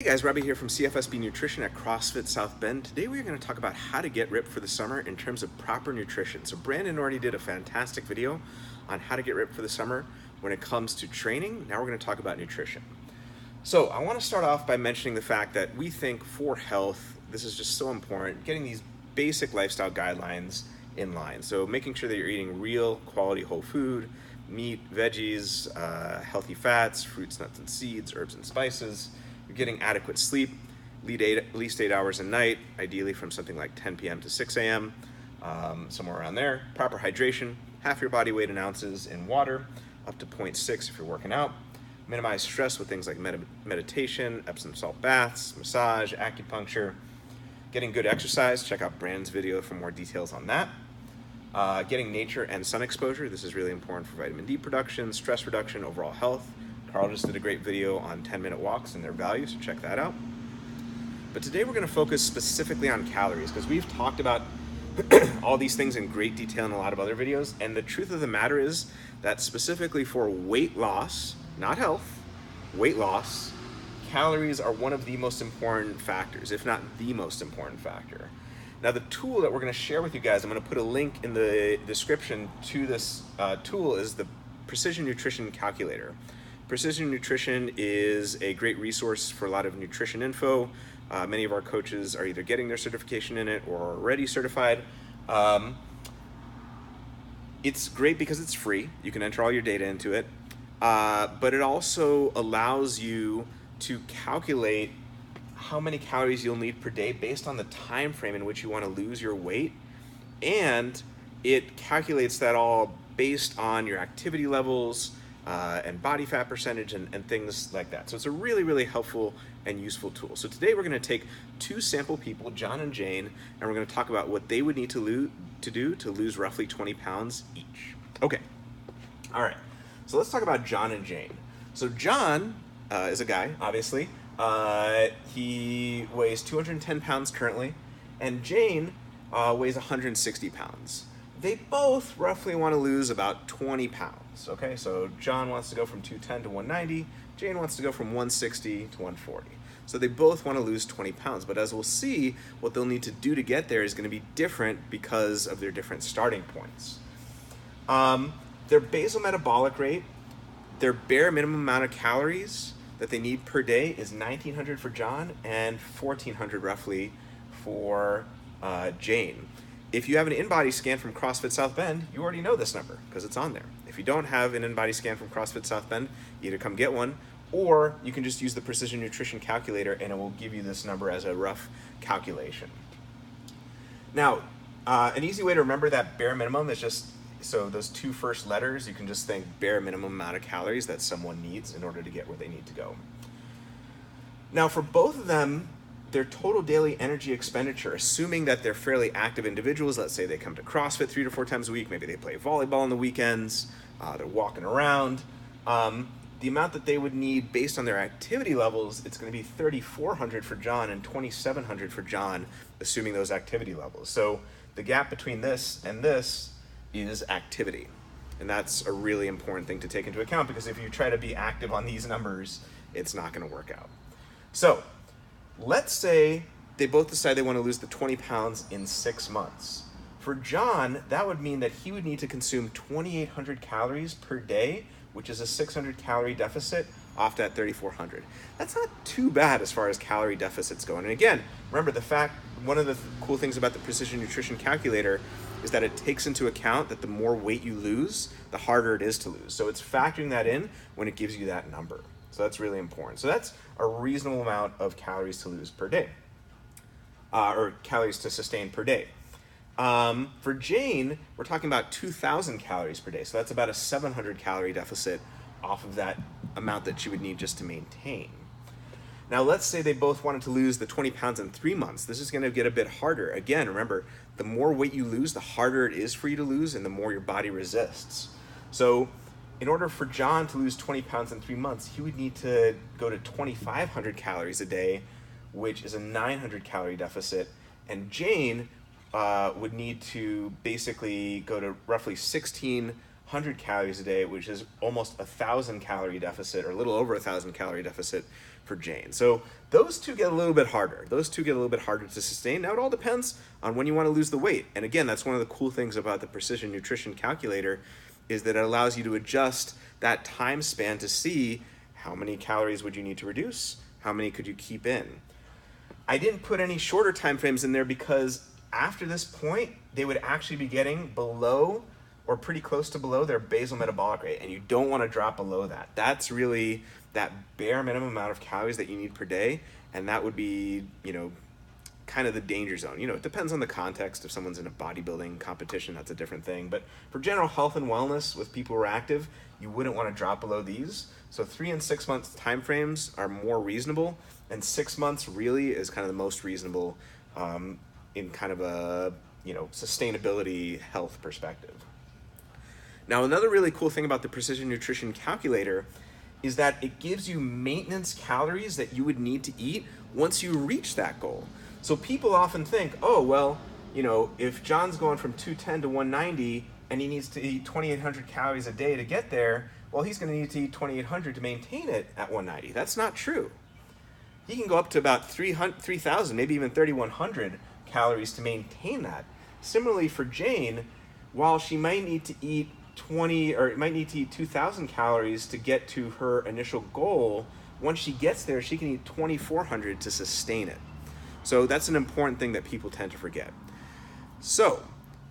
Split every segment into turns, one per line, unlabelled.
Hey guys, Robbie here from CFSB Nutrition at CrossFit South Bend. Today we're going to talk about how to get ripped for the summer in terms of proper nutrition. So Brandon already did a fantastic video on how to get ripped for the summer when it comes to training. Now we're going to talk about nutrition. So I want to start off by mentioning the fact that we think for health, this is just so important, getting these basic lifestyle guidelines in line. So making sure that you're eating real quality whole food, meat, veggies, healthy fats, fruits, nuts, and seeds, herbs and spices. You're getting adequate sleep, at least 8 hours a night, ideally from something like 10 p.m. to 6 a.m., somewhere around there. Proper hydration, half your body weight in ounces in water, up to 0.6 if you're working out. Minimize stress with things like meditation, Epsom salt baths, massage, acupuncture. Getting good exercise, check out Brand's video for more details on that. Getting nature and sun exposure, this is really important for vitamin D production, stress reduction, overall health. Carl just did a great video on 10-minute walks and their value, so check that out. But today we're going to focus specifically on calories because we've talked about all these things in great detail in a lot of other videos, and the truth of the matter is that specifically for weight loss, not health, weight loss, calories are one of the most important factors, if not the most important factor. Now the tool that we're going to share with you guys, I'm going to put a link in the description to this tool, is the Precision Nutrition Calculator. Precision Nutrition is a great resource for a lot of nutrition info. Many of our coaches are either getting their certification in it or already certified. It's great because it's free. You can enter all your data into it. But it also allows you to calculate how many calories you'll need per day based on the time frame in which you want to lose your weight. And it calculates that all based on your activity levels, and body fat percentage and things like that. So it's a really, really helpful and useful tool. So today we're going to take two sample people, John and Jane, and we're going to talk about what they would need to do to lose roughly 20 pounds each. Okay. All right. So let's talk about John and Jane. So John is a guy, obviously. He weighs 210 pounds currently, and Jane weighs 160 pounds. They both roughly want to lose about 20 pounds, okay? So John wants to go from 210 to 190, Jane wants to go from 160 to 140. So they both want to lose 20 pounds, but as we'll see, what they'll need to do to get there is going to be different because of their different starting points. Their basal metabolic rate, their bare minimum amount of calories that they need per day is 1,900 for John and 1,400 roughly for Jane. If you have an in-body scan from CrossFit South Bend, you already know this number because it's on there. If you don't have an in-body scan from CrossFit South Bend, either come get one or you can just use the Precision Nutrition Calculator and it will give you this number as a rough calculation. Now, an easy way to remember that bare minimum is just, so those two first letters, you can just think bare minimum amount of calories that someone needs in order to get where they need to go. Now, for both of them, their total daily energy expenditure, assuming that they're fairly active individuals, let's say they come to CrossFit 3 to 4 times a week, maybe they play volleyball on the weekends, they're walking around, the amount that they would need based on their activity levels, it's going to be 3,400 for John and 2,700 for John, assuming those activity levels. So the gap between this and this is activity. And that's a really important thing to take into account because if you try to be active on these numbers, it's not going to work out. So let's say they both decide they want to lose the 20 pounds in 6 months. For John, that would mean that he would need to consume 2,800 calories per day, which is a 600 calorie deficit off that 3,400. That's not too bad as far as calorie deficits go. And again, remember one of the cool things about the Precision Nutrition Calculator is that it takes into account that the more weight you lose, the harder it is to lose. So it's factoring that in when it gives you that number. So that's really important. So that's a reasonable amount of calories to lose per day, or calories to sustain per day. For Jane, we're talking about 2,000 calories per day. So that's about a 700 calorie deficit off of that amount that she would need just to maintain. Now, let's say they both wanted to lose the 20 pounds in 3 months. This is going to get a bit harder. Again, remember, the more weight you lose, the harder it is for you to lose and the more your body resists. So in order for John to lose 20 pounds in 3 months, he would need to go to 2,500 calories a day, which is a 900 calorie deficit. And Jane would need to basically go to roughly 1,600 calories a day, which is almost 1,000 calorie deficit, or a little over 1,000 calorie deficit for Jane. So those two get a little bit harder. Those two get a little bit harder to sustain. Now it all depends on when you want to lose the weight. And again, that's one of the cool things about the Precision Nutrition Calculator is that it allows you to adjust that time span to see how many calories would you need to reduce, how many could you keep in. I didn't put any shorter time frames in there because after this point, they would actually be getting below or pretty close to below their basal metabolic rate, and you don't want to drop below that. That's really that bare minimum amount of calories that you need per day, and that would be, kind of the danger zone. It depends on the context. If someone's in a bodybuilding competition, that's a different thing. But for general health and wellness with people who are active, you wouldn't want to drop below these. So 3 and 6 month time frames are more reasonable, and 6 months really is kind of the most reasonable in kind of a sustainability health perspective. Now, another really cool thing about the Precision Nutrition Calculator is that it gives you maintenance calories that you would need to eat once you reach that goal. So people often think, oh, well, if John's going from 210 to 190 and he needs to eat 2,800 calories a day to get there, well, he's going to need to eat 2,800 to maintain it at 190. That's not true. He can go up to about 3,000, maybe even 3,100 calories to maintain that. Similarly for Jane, while she might need to eat 2,000 calories to get to her initial goal, once she gets there, she can eat 2,400 to sustain it. So that's an important thing that people tend to forget. So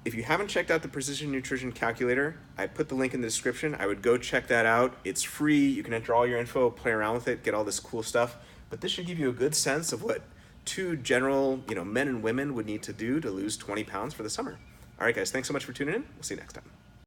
if you haven't checked out the Precision Nutrition Calculator, I put the link in the description. I would go check that out. It's free. You can enter all your info, play around with it, get all this cool stuff. But this should give you a good sense of what two general, men and women would need to do to lose 20 pounds for the summer. All right, guys, thanks so much for tuning in. We'll see you next time.